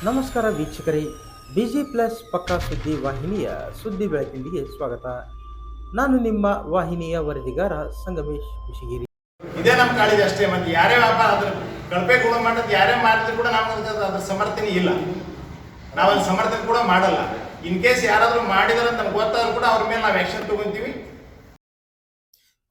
ನಮಸ್ಕಾರ ವೀಕ್ಷಕರೇ, busy plus ಪಕ್ಕಾ ಸುದ್ದಿ ವಾಹಿನಿಯ ಸುದ್ದಿ ಬೆಳಕಿಂಡಿಗೆ ಸ್ವಾಗತ. ನಾನು ನಿಮ್ಮ ವಾಹಿನಿಯ ವರದಿಗಾರ ಸಂಗಮೇಶ್ ಕುಶಿಗಿರಿ. ಇದೇ ನಮ್ಮ ಕಾಳಿಗೆ ಅಷ್ಟೇ. ಮತ್ತೆ ಯಾರೇ ವ್ಯಾಪಾರ ಅದ್ರ ಕಳಪೆ ಗುಣಮಟ್ಟದ ಯಾರೇ ಮಾಡಿದ್ರು ಕೂಡ ನಮ್ಗೆ ಅದ್ರ ಸಮರ್ಥನೆ ಇಲ್ಲ. ನಾವು ಅಲ್ಲಿ ಸಮರ್ಥನೆ ಕೂಡ ಮಾಡಲ್ಲ. ಇನ್ ಕೇಸ್ ಯಾರಾದರೂ ಮಾಡಿದಾರೆ ಅಂತ ನಮ್ಗೆ ಗೊತ್ತಾದ್ರೂ ಕೂಡ ಅವ್ರ ಮೇಲೆ ನಾವು ಆಕ್ಷನ್ ತಗೊಂತೀವಿ.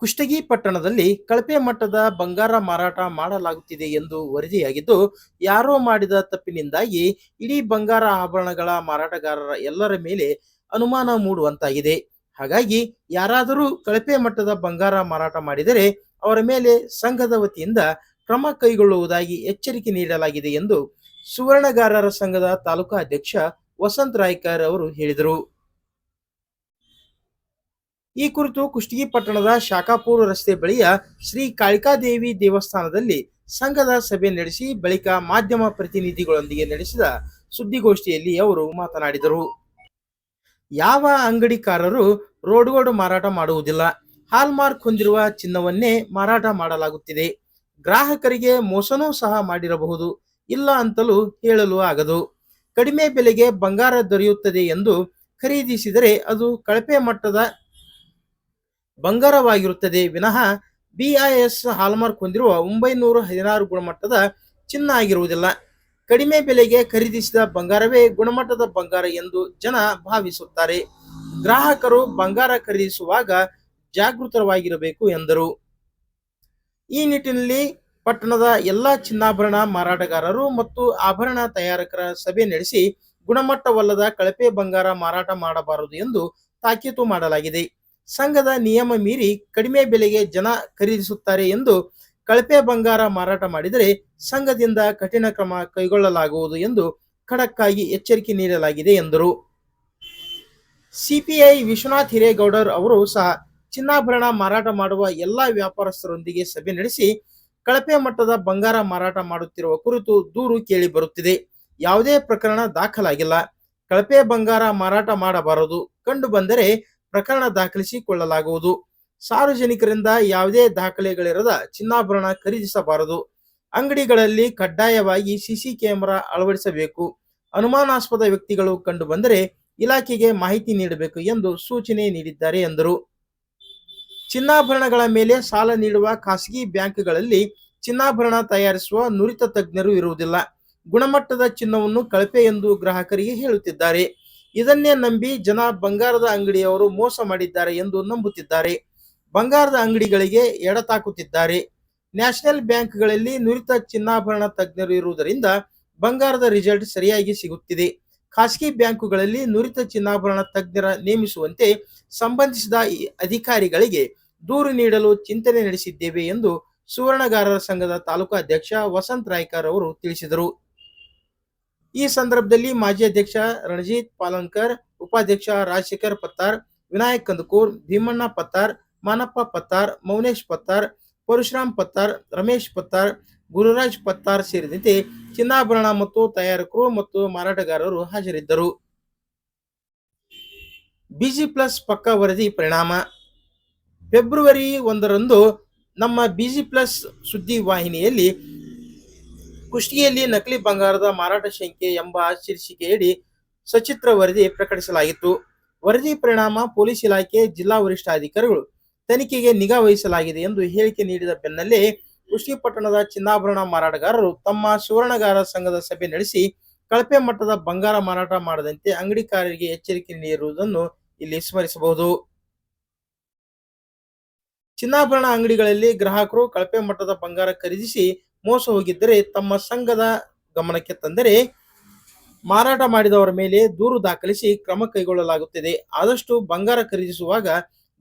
ಕುಷ್ಟಗಿ ಪಟ್ಟಣದಲ್ಲಿ ಕಳಪೆ ಮಟ್ಟದ ಬಂಗಾರ ಮಾರಾಟ ಮಾಡಲಾಗುತ್ತಿದೆ ಎಂದು ವರದಿಯಾಗಿದ್ದು, ಯಾರೋ ಮಾಡಿದ ತಪ್ಪಿನಿಂದಾಗಿ ಇಡೀ ಬಂಗಾರ ಆಭರಣಗಳ ಮಾರಾಟಗಾರರ ಎಲ್ಲರ ಮೇಲೆ ಅನುಮಾನ ಮೂಡುವಂತಾಗಿದೆ. ಹಾಗಾಗಿ ಯಾರಾದರೂ ಕಳಪೆ ಮಟ್ಟದ ಬಂಗಾರ ಮಾರಾಟ ಮಾಡಿದರೆ ಅವರ ಮೇಲೆ ಸಂಘದ ವತಿಯಿಂದ ಕ್ರಮ ಕೈಗೊಳ್ಳುವುದಾಗಿ ಎಚ್ಚರಿಕೆ ನೀಡಲಾಗಿದೆ ಎಂದು ಸುವರ್ಣಗಾರರ ಸಂಘದ ತಾಲೂಕಾ ಅಧ್ಯಕ್ಷ ವಸಂತ್ ರಾಯ್ಕರ್ ಅವರು ಹೇಳಿದರು. ಈ ಕುರಿತು ಕುಷ್ಟಗಿ ಪಟ್ಟಣದ ಶಾಖಾಪುರ ರಸ್ತೆ ಬಳಿಯ ಶ್ರೀ ಕಾಳಿಕಾದೇವಿ ದೇವಸ್ಥಾನದಲ್ಲಿ ಸಂಘದ ಸಭೆ ನಡೆಸಿ ಬಳಿಕ ಮಾಧ್ಯಮ ಪ್ರತಿನಿಧಿಗಳೊಂದಿಗೆ ನಡೆಸಿದ ಸುದ್ದಿಗೋಷ್ಠಿಯಲ್ಲಿ ಅವರು ಮಾತನಾಡಿದರು. ಯಾವ ಅಂಗಡಿಕಾರರು ರೋಡ್ಗೋಡು ಮಾರಾಟ ಮಾಡುವುದಿಲ್ಲ. ಹಾಲ್ಮಾರ್ಕ್ ಹೊಂದಿರುವ ಚಿನ್ನವನ್ನೇ ಮಾರಾಟ ಮಾಡಲಾಗುತ್ತಿದೆ. ಗ್ರಾಹಕರಿಗೆ ಮೋಸನೂ ಸಹ ಮಾಡಿರಬಹುದು, ಇಲ್ಲ ಅಂತಲೂ ಹೇಳಲು ಆಗದು. ಕಡಿಮೆ ಬೆಲೆಗೆ ಬಂಗಾರ ದೊರೆಯುತ್ತದೆ ಎಂದು ಖರೀದಿಸಿದರೆ ಅದು ಕಳಪೆ ಮಟ್ಟದ ಬಂಗಾರವಾಗಿರುತ್ತದೆ ವಿನಃ BIS ಹಾಲ್ಮಾರ್ಕ್ ಹೊಂದಿರುವ 916 ಗುಣಮಟ್ಟದ ಚಿನ್ನ ಆಗಿರುವುದಿಲ್ಲ. ಕಡಿಮೆ ಬೆಲೆಗೆ ಖರೀದಿಸಿದ ಬಂಗಾರವೇ ಗುಣಮಟ್ಟದ ಬಂಗಾರ ಎಂದು ಜನ ಭಾವಿಸುತ್ತಾರೆ. ಗ್ರಾಹಕರು ಬಂಗಾರ ಖರೀದಿಸುವಾಗ ಜಾಗೃತವಾಗಿರಬೇಕು ಎಂದರು. ಈ ನಿಟ್ಟಿನಲ್ಲಿ ಪಟ್ಟಣದ ಎಲ್ಲ ಚಿನ್ನಾಭರಣ ಮಾರಾಟಗಾರರು ಮತ್ತು ಆಭರಣ ತಯಾರಕರ ಸಭೆ ನಡೆಸಿ ಗುಣಮಟ್ಟವಲ್ಲದ ಕಳಪೆ ಬಂಗಾರ ಮಾರಾಟ ಮಾಡಬಾರದು ಎಂದು ತಾಕೀತು ಮಾಡಲಾಗಿದೆ. ಸಂಘದ ನಿಯಮ ಮೀರಿ ಕಡಿಮೆ ಬೆಲೆಗೆ ಜನ ಖರೀದಿಸುತ್ತಾರೆ ಎಂದು ಕಳಪೆ ಬಂಗಾರ ಮಾರಾಟ ಮಾಡಿದರೆ ಸಂಘದಿಂದ ಕಠಿಣ ಕ್ರಮ ಕೈಗೊಳ್ಳಲಾಗುವುದು ಎಂದು ಖಡಕ್ ಆಗಿ ಎಚ್ಚರಿಕೆ ನೀಡಲಾಗಿದೆ ಎಂದರು. ಸಿಪಿಐ ವಿಶ್ವನಾಥ್ ಹಿರೇಗೌಡರ್ ಅವರು ಸಹ ಚಿನ್ನಾಭರಣ ಮಾರಾಟ ಮಾಡುವ ಎಲ್ಲಾ ವ್ಯಾಪಾರಸ್ಥರೊಂದಿಗೆ ಸಭೆ ನಡೆಸಿ ಕಳಪೆ ಮಟ್ಟದ ಬಂಗಾರ ಮಾರಾಟ ಮಾಡುತ್ತಿರುವ ಕುರಿತು ದೂರು ಕೇಳಿ ಬರುತ್ತಿದೆ. ಯಾವುದೇ ಪ್ರಕರಣ ದಾಖಲಾಗಿಲ್ಲ. ಕಳಪೆ ಬಂಗಾರ ಮಾರಾಟ ಮಾಡಬಾರದು. ಕಂಡು ಬಂದರೆ ಪ್ರಕರಣ ದಾಖಲಿಸಿಕೊಳ್ಳಲಾಗುವುದು. ಸಾರ್ವಜನಿಕರಿಂದ ಯಾವುದೇ ದಾಖಲೆಗಳಿರದ ಚಿನ್ನಾಭರಣ ಖರೀದಿಸಬಾರದು. ಅಂಗಡಿಗಳಲ್ಲಿ ಕಡ್ಡಾಯವಾಗಿ ಸಿಸಿ ಕ್ಯಾಮೆರಾ ಅಳವಡಿಸಬೇಕು. ಅನುಮಾನಾಸ್ಪದ ವ್ಯಕ್ತಿಗಳು ಕಂಡು ಬಂದರೆ ಇಲಾಖೆಗೆ ಮಾಹಿತಿ ನೀಡಬೇಕು ಎಂದು ಸೂಚನೆ ನೀಡಿದ್ದಾರೆ ಎಂದರು. ಚಿನ್ನಾಭರಣಗಳ ಮೇಲೆ ಸಾಲ ನೀಡುವ ಖಾಸಗಿ ಬ್ಯಾಂಕ್ಗಳಲ್ಲಿ ಚಿನ್ನಾಭರಣ ತಯಾರಿಸುವ ನುರಿತ ತಜ್ಞರು ಇರುವುದಿಲ್ಲ. ಗುಣಮಟ್ಟದ ಚಿನ್ನವನ್ನು ಕಳಪೆ ಎಂದು ಗ್ರಾಹಕರಿಗೆ ಹೇಳುತ್ತಿದ್ದಾರೆ. ಇದನ್ನೇ ನಂಬಿ ಜನ ಬಂಗಾರದ ಅಂಗಡಿಯವರು ಮೋಸ ಮಾಡಿದ್ದಾರೆ ಎಂದು ನಂಬುತ್ತಿದ್ದಾರೆ. ಬಂಗಾರದ ಅಂಗಡಿಗಳಿಗೆ ಎಡತಾಕುತ್ತಿದ್ದಾರೆ. ನ್ಯಾಷನಲ್ ಬ್ಯಾಂಕ್ಗಳಲ್ಲಿ ನುರಿತ ಚಿನ್ನಾಭರಣ ತಜ್ಞರು ಇರುವುದರಿಂದ ಬಂಗಾರದ ರಿಸಲ್ಟ್ ಸರಿಯಾಗಿ ಸಿಗುತ್ತಿದೆ. ಖಾಸಗಿ ಬ್ಯಾಂಕುಗಳಲ್ಲಿ ನುರಿತ ಚಿನ್ನಾಭರಣ ತಜ್ಞರ ನೇಮಿಸುವಂತೆ ಸಂಬಂಧಿಸಿದ ಅಧಿಕಾರಿಗಳಿಗೆ ದೂರು ನೀಡಲು ಚಿಂತನೆ ನಡೆಸಿದ್ದೇವೆ ಎಂದು ಸುವರ್ಣಗಾರರ ಸಂಘದ ತಾಲೂಕಾ ಅಧ್ಯಕ್ಷ ವಸಂತ್ ರಾಯ್ಕರ್ ಅವರು ತಿಳಿಸಿದರು. ಈ ಸಂದರ್ಭದಲ್ಲಿ ಮಾಜಿ ಅಧ್ಯಕ್ಷ ರಣಜಿತ್ ಪಾಲನ್ಕರ್, ಉಪಾಧ್ಯಕ್ಷ ರಾಜಶೇಖರ್ ಪತ್ತಾರ್, ವಿನಾಯಕ್ ಕಂದಕೂರ್, ಭೀಮಣ್ಣ ಪತ್ತಾರ್, ಮಾನಪ್ಪ ಪತ್ತಾರ್, ಮೌನೇಶ್ ಪತ್ತಾರ್, ಪರಶುರಾಮ್ ಪತ್ತಾರ್, ರಮೇಶ್ ಪತ್ತಾರ್, ಗುರುರಾಜ್ ಪತ್ತಾರ್ ಸೇರಿದಂತೆ ಚಿನ್ನಾಭರಣ ಮತ್ತು ತಯಾರಕರು ಮತ್ತು ಮಾರಾಟಗಾರರು ಹಾಜರಿದ್ದರು. ಬಿಜಿ ಪ್ಲಸ್ ಪಕ್ಕಾ ವರದಿ ಪರಿಣಾಮ. ಫೆಬ್ರವರಿ 1ರಂದು ನಮ್ಮ ಬಿಜಿ ಪ್ಲಸ್ ಸುದ್ದಿ ವಾಹಿನಿಯಲ್ಲಿ ಕುಷ್ಟಗಿಯಲ್ಲಿ ನಕಲಿ ಬಂಗಾರದ ಮಾರಾಟ ಶಂಕೆ ಎಂಬ ಶೀರ್ಷಿಕೆಯಡಿ ಸಚಿತ್ರ ವರದಿ ಪ್ರಕಟಿಸಲಾಗಿತ್ತು. ವರದಿ ಪರಿಣಾಮ ಪೊಲೀಸ್ ಇಲಾಖೆ ಜಿಲ್ಲಾ ವರಿಷ್ಠಾಧಿಕಾರಿಗಳು ತನಿಖೆಗೆ ನಿಗಾ ವಹಿಸಲಾಗಿದೆ ಎಂದು ಹೇಳಿಕೆ ನೀಡಿದ ಬೆನ್ನಲ್ಲೇ ಕುಷ್ಟಗಿ ಪಟ್ಟಣದ ಚಿನ್ನಾಭರಣ ಮಾರಾಟಗಾರರು ತಮ್ಮ ಸುವರ್ಣಗಾರ ಸಂಘದ ಸಭೆ ನಡೆಸಿ ಕಳಪೆ ಮಟ್ಟದ ಬಂಗಾರ ಮಾರಾಟ ಮಾಡದಂತೆ ಅಂಗಡಿಕಾರರಿಗೆ ಎಚ್ಚರಿಕೆ ನೀಡಿರುವುದನ್ನು ಇಲ್ಲಿ ಸ್ಮರಿಸಬಹುದು. ಚಿನ್ನಾಭರಣ ಅಂಗಡಿಗಳಲ್ಲಿ ಗ್ರಾಹಕರು ಕಳಪೆ ಮಟ್ಟದ ಬಂಗಾರ ಖರೀದಿಸಿ ಮೋಸ ಹೋಗಿದ್ದರೆ ತಮ್ಮ ಸಂಘದ ಗಮನಕ್ಕೆ ತಂದರೆ ಮಾರಾಟ ಮಾಡಿದವರ ಮೇಲೆ ದೂರು ದಾಖಲಿಸಿ ಕ್ರಮ ಕೈಗೊಳ್ಳಲಾಗುತ್ತದೆ. ಆದಷ್ಟು ಬಂಗಾರ ಖರೀದಿಸುವಾಗ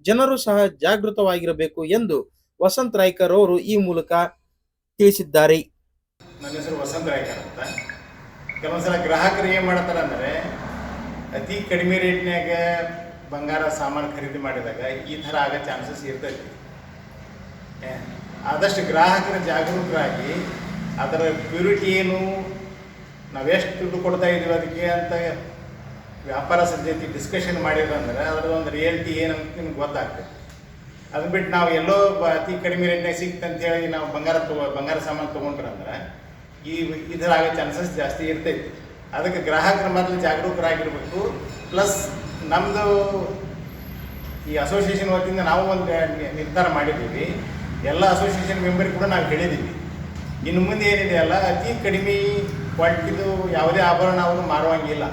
ಜನರು ಸಹ ಜಾಗೃತವಾಗಿರಬೇಕು ಎಂದು ವಸಂತ್ ರಾಯ್ಕರ್ ಅವರು ಈ ಮೂಲಕ ತಿಳಿಸಿದ್ದಾರೆ. ನನ್ನ ಹೆಸರು ವಸಂತ್ ರಾಯ್ಕರ್ ಅಂತ. ಕೆಲವೊಂದ್ಸಲ ಗ್ರಾಹಕರು ಏನು ಮಾಡ್ತಾರೆ ಅಂದರೆ, ಅತಿ ಕಡಿಮೆ ರೇಟ್ನ್ಯಾಗ ಬಂಗಾರ ಸಾಮಾನು ಖರೀದಿ ಮಾಡಿದಾಗ ಈ ಥರ ಆಗೋ ಚಾನ್ಸಸ್ ಇರ್ತೈತಿ. ಆದಷ್ಟು ಗ್ರಾಹಕರ ಜಾಗರೂಕರಾಗಿ ಅದರ ಪ್ಯೂರಿಟಿ ಏನು, ನಾವೆಷ್ಟು ದುಡ್ಡು ಕೊಡ್ತಾ ಇದ್ದೀವಿ ಅದಕ್ಕೆ ಅಂತ ವ್ಯಾಪಾರಸ್ಥರ ಜೊತೆ ಡಿಸ್ಕಷನ್ ಮಾಡಿದ್ರಂದ್ರೆ ಅದರ ಒಂದು ರಿಯಾಲಿಟಿ ಏನಂತ ನಿಮ್ಗೆ ಗೊತ್ತಾಗ್ತದೆ. ಅದು ಬಿಟ್ಟು ನಾವು ಎಲ್ಲೋ ಅತಿ ಕಡಿಮೆ ರೇಟ್ನಾಗ ಸಿಕ್ತು ಅಂತೇಳಿ ನಾವು ಬಂಗಾರ ಸಾಮಾನು ತೊಗೊಂಡ್ರಂದ್ರೆ ಈ ಥರ ಆಗೋ ಚಾನ್ಸಸ್ ಜಾಸ್ತಿ ಇರ್ತೈತಿ. ಅದಕ್ಕೆ ಗ್ರಾಹಕರ ಮೊದಲು ಜಾಗರೂಕರಾಗಿರ್ಬೇಕು. ಪ್ಲಸ್ ನಮ್ಮದು ಈ ಅಸೋಸಿಯೇಷನ್ ವತಿಯಿಂದ ನಾವು ಒಂದು ನಿರ್ಧಾರ ಮಾಡಿದ್ದೀವಿ. ಎಲ್ಲ ಅಸೋಸಿಯೇಷನ್ ಮೆಂಬರಿಗೆ ಕೂಡ ನಾವು ಹೇಳಿದ್ದೀವಿ, ಇನ್ನು ಮುಂದೆ ಏನಿದೆ ಅಲ್ಲ, ಅತಿ ಕಡಿಮೆ ಕ್ವಾಲಿಟಿದು ಯಾವುದೇ ಆಭರಣ ಅವರು ಮಾರುವಂಗಿಲ್ಲ.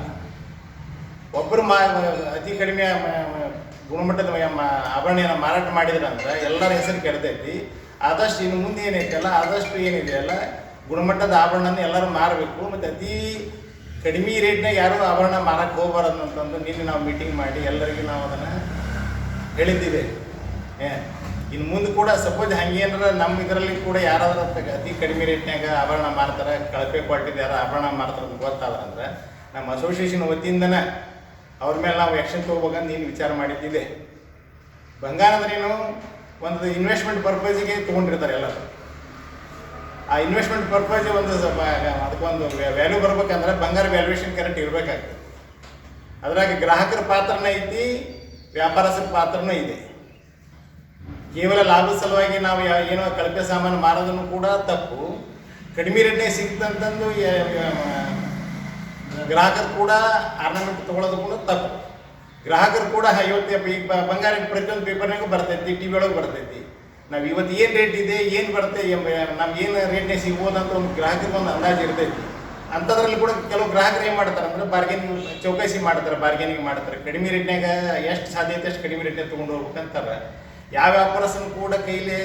ಒಬ್ಬರು ಅತಿ ಕಡಿಮೆ ಗುಣಮಟ್ಟದ ಆಭರಣ ಮಾರಾಟ ಮಾಡಿದ್ರಂದ್ರೆ ಎಲ್ಲರ ಹೆಸರು ಕೆಡ್ತೈತಿ. ಆದಷ್ಟು ಇನ್ನು ಮುಂದೆ ಏನೈತಲ್ಲ, ಆದಷ್ಟು ಏನಿದೆಯಲ್ಲ ಗುಣಮಟ್ಟದ ಆಭರಣನ ಎಲ್ಲರೂ ಮಾರಬೇಕು. ಮತ್ತು ಅತಿ ಕಡಿಮೆ ರೇಟ್ನಾಗ ಯಾರೂ ಆಭರಣ ಮಾರಕ್ಕೆ ಹೋಗ್ಬಾರ್ದು ಅಂತಂದು ನಿನ್ನೆ ನಾವು ಮೀಟಿಂಗ್ ಮಾಡಿ ಎಲ್ಲರಿಗೂ ನಾವು ಅದನ್ನು ಹೇಳಿದ್ದೀವಿ. ಇನ್ನು ಮುಂದೆ ಕೂಡ ಸಪೋಸ್ ಹಂಗೇನಾರ ನಮ್ಮ ಇದರಲ್ಲಿ ಕೂಡ ಯಾರಾದ್ರೂ ಅತಿ ಕಡಿಮೆ ರೇಟ್ನಾಗ ಆಭರಣ ಮಾರ್ತಾರೆ, ಕಳಪೆ ಕ್ವಾಲಿಟಿದ ಯಾರು ಆಭರಣ ಮಾರ್ತಾರೆ ಅಂತ ಗೊತ್ತಾದ್ರೆ ನಮ್ಮ ಅಸೋಸಿಯೇಷನ್ ವತಿಯಿಂದನೇ ಅವ್ರ ಮೇಲೆ ನಾವು ಆ್ಯಕ್ಷನ್ ತೊಗೋಬೇಕಂತ ನೀನು ವಿಚಾರ ಮಾಡಿದ್ದಿದೆ. ಬಂಗಾರ ಅಂದ್ರೇನು, ಒಂದು ಇನ್ವೆಸ್ಟ್ಮೆಂಟ್ ಪರ್ಪಸಿಗೆ ತೊಗೊಂಡಿರ್ತಾರೆ ಎಲ್ಲರೂ. ಆ ಇನ್ವೆಸ್ಟ್ಮೆಂಟ್ ಪರ್ಪಸ್ ಒಂದು ಅದಕ್ಕೊಂದು ವ್ಯಾಲ್ಯೂ ಬರ್ಬೇಕಂದ್ರೆ ಬಂಗಾರ ವ್ಯಾಲ್ಯೂಯೇಷನ್ ಕರೆಕ್ಟ್ ಇರಬೇಕಾಗ್ತದೆ. ಅದ್ರಾಗ ಗ್ರಾಹಕರ ಪಾತ್ರನೇ ಐತಿ, ವ್ಯಾಪಾರಸ್ಥರ ಪಾತ್ರನೂ ಇದೆ. ಕೇವಲ ಲಾಭದ ಸಲುವಾಗಿ ನಾವು ಏನೋ ಕಳಪೆ ಸಾಮಾನು ಮಾರೋದನ್ನು ಕೂಡ ತಪ್ಪು. ಕಡಿಮೆ ರೇಟ್ನಾಗ ಸಿಗ್ತಂತಂದು ಗ್ರಾಹಕರು ಕೂಡ ಆರ್ನಮೆಂಟ್ ತೊಗೊಳೋದು ಕೂಡ ತಪ್ಪು. ಗ್ರಾಹಕರು ಕೂಡ ಇವತ್ತು ಈಗ ಬಂಗಾರ ಪ್ರತಿಯೊಂದು ಪೇಪರ್ನಾಗೂ ಬರ್ತೈತಿ, ಟಿ ವಿ ಒಳಗೆ ಬರ್ತೈತಿ. ನಾವು ಇವತ್ತು ಏನು ರೇಟ್ ಇದೆ, ಏನು ಬರುತ್ತೆ, ನಮ್ಗೆ ಏನು ರೇಟ್ನಾಗ ಸಿಗ್ಬೋದಂತ ಒಂದು ಗ್ರಾಹಕರಿಗೆ ಒಂದು ಅಂದಾಜು ಇರ್ತೈತಿ. ಅಂಥದ್ರಲ್ಲಿ ಕೂಡ ಕೆಲವು ಗ್ರಾಹಕರು ಏನು ಮಾಡ್ತಾರೆ ಅಂದರೆ ಬಾರ್ಗೇನಿಂಗ್ ಚೌಕಾಸಿ ಮಾಡ್ತಾರೆ, ಬಾರ್ಗೇನಿಂಗ್ ಮಾಡ್ತಾರೆ. ಕಡಿಮೆ ರೇಟ್ನಾಗ ಎಷ್ಟು ಸಾಧ್ಯತೆ ಅಷ್ಟು ಕಡಿಮೆ ರೇಟ್ನಾಗ ತೊಗೊಂಡು ಹೋಗ್ಬೇಕಂತಾರೆ. ಯಾವ ವ್ಯಾಪಾರಸ್ಥನು ಕೂಡ ಕೈಲಿ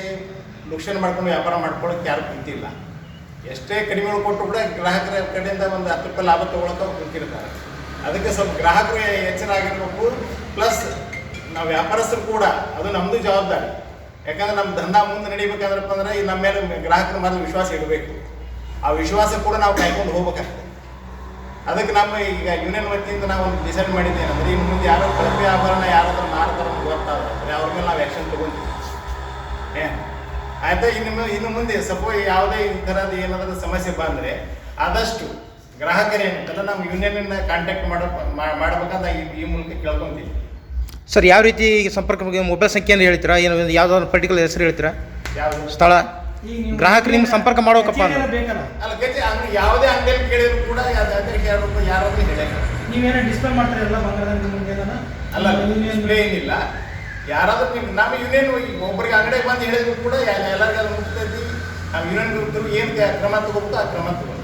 ನುಕ್ಸಾನ್ ಮಾಡ್ಕೊಂಡು ವ್ಯಾಪಾರ ಮಾಡ್ಕೊಳ್ಳೋಕೆ ಯಾರು ಕುಂತಿಲ್ಲ. ಎಷ್ಟೇ ಕಡಿಮೆ ಕೊಟ್ಟರು ಕೂಡ ಗ್ರಾಹಕರ ಕಡೆಯಿಂದ ಒಂದು 10 ರೂಪಾಯಿ ಲಾಭ ತೊಗೊಳಕ್ಕೆ ಅವ್ರು ಕುಂತಿರ್ತಾರೆ. ಅದಕ್ಕೆ ಸ್ವಲ್ಪ ಗ್ರಾಹಕರು ಎಚ್ಚರ ಆಗಿರ್ಬೇಕು. ಪ್ಲಸ್ ನಾವು ವ್ಯಾಪಾರಸ್ಥರು ಕೂಡ ಅದು ನಮ್ಮದು ಜವಾಬ್ದಾರಿ. ಯಾಕಂದ್ರೆ ನಮ್ಮ ದಂಧ ಮುಂದೆ ನಡಿಬೇಕಂದ್ರಪ್ಪ ಅಂದ್ರೆ ಈ ನಮ್ಮ ಮೇಲೆ ಗ್ರಾಹಕರ ಮೊದಲು ವಿಶ್ವಾಸ ಇಡಬೇಕು. ಆ ವಿಶ್ವಾಸ ಕೂಡ ನಾವು ಕಾಯ್ಕೊಂಡು ಹೋಗ್ಬೇಕಾಗ್ತದೆ. ಅದಕ್ಕೆ ನಮ್ಮ ಈಗ ಯೂನಿಯನ್ ವತಿಯಿಂದ ನಾವು ಒಂದು ಡಿಸೈಡ್ ಮಾಡಿದ್ದೇನೆಂದರೆ, ಇನ್ನು ಮುಂದೆ ಯಾರೋ ಕಳಪೆ ಆಭರಣ ಯಾರಾದ್ರೂ ಮಾರ್ತಾರೆ ಅಂತ ಗೊತ್ತಾದ್ರೆ ಅವ್ರ ಮೇಲೆ ನಾವು ಆ್ಯಕ್ಷನ್ ತೊಗೊಂತೀವಿ. ಆಯಿತಾ? ಇನ್ನು ಮುಂದೆ ಸಪೋಸ್ ಯಾವುದೇ ಈ ಥರದ್ದು ಏನಾದರೂ ಸಮಸ್ಯೆ ಬಂದರೆ ಆದಷ್ಟು ಗ್ರಾಹಕರು ಏನಿತ್ತಲ್ಲ ನಮ್ಮ ಯೂನಿಯನ್ನ ಕಾಂಟ್ಯಾಕ್ಟ್ ಮಾಡ್ಬೇಕಂತ ಈ ಮೂಲಕ ಕೇಳ್ಕೊತೀವಿ. ಸರ್, ಯಾವ ರೀತಿ ಸಂಪರ್ಕ ಮೊಬೈಲ್ ಸಂಖ್ಯೆಯನ್ನು ಹೇಳ್ತೀರಾ? ಏನು ಯಾವುದಾದ್ರು ಪರ್ಟಿಕ್ಯುಲರ್ ಹೆಸರು ಹೇಳ್ತೀರಾ? ಯಾವುದು ಸ್ಥಳ ಗ್ರಾಹಕರು ನಿಮ್ಮ ಸಂಪರ್ಕ ಮಾಡೋಕಪ್ಪ ಅಂದ್ರೆ ಅಲ್ಲ ಗತಿ ಅಂದ್ರೆ ಯಾವುದೇ ಅಂಗಡಿಯಲ್ಲಿ ಕೇಳಿದ್ರು ಕೂಡ ಯಾರಾದ್ರೂ ಹೇಳ ನೀವೇನೋ ಡಿಸ್ಪ್ಲೇ ಮಾಡ್ತೀರಿ ಎಲ್ಲ ಬಂಗಾರದ ಅಲ್ಲ, ಡಿಸ್ಪ್ಲೇ ಏನಿಲ್ಲ. ಯಾರಾದ್ರೂ ನಮ್ಮ ಯೂನಿಯನ್ ಒಬ್ಬರಿಗೆ ಅಂಗಡಿಗೆ ಬಂದು ಹೇಳಿದ್ರು ಕೂಡ ಎಲ್ಲರಿಗೂ ಅದು ಮುಗ್ತೈತಿ. ನಾವು ಯೂನಿಯನ್ ಗ್ರೂಪ್ ಏನು ಕ್ರಮ ತಗೋಬೇಕು ಆ ಕ್ರಮ ತಗೋಬೇಕು.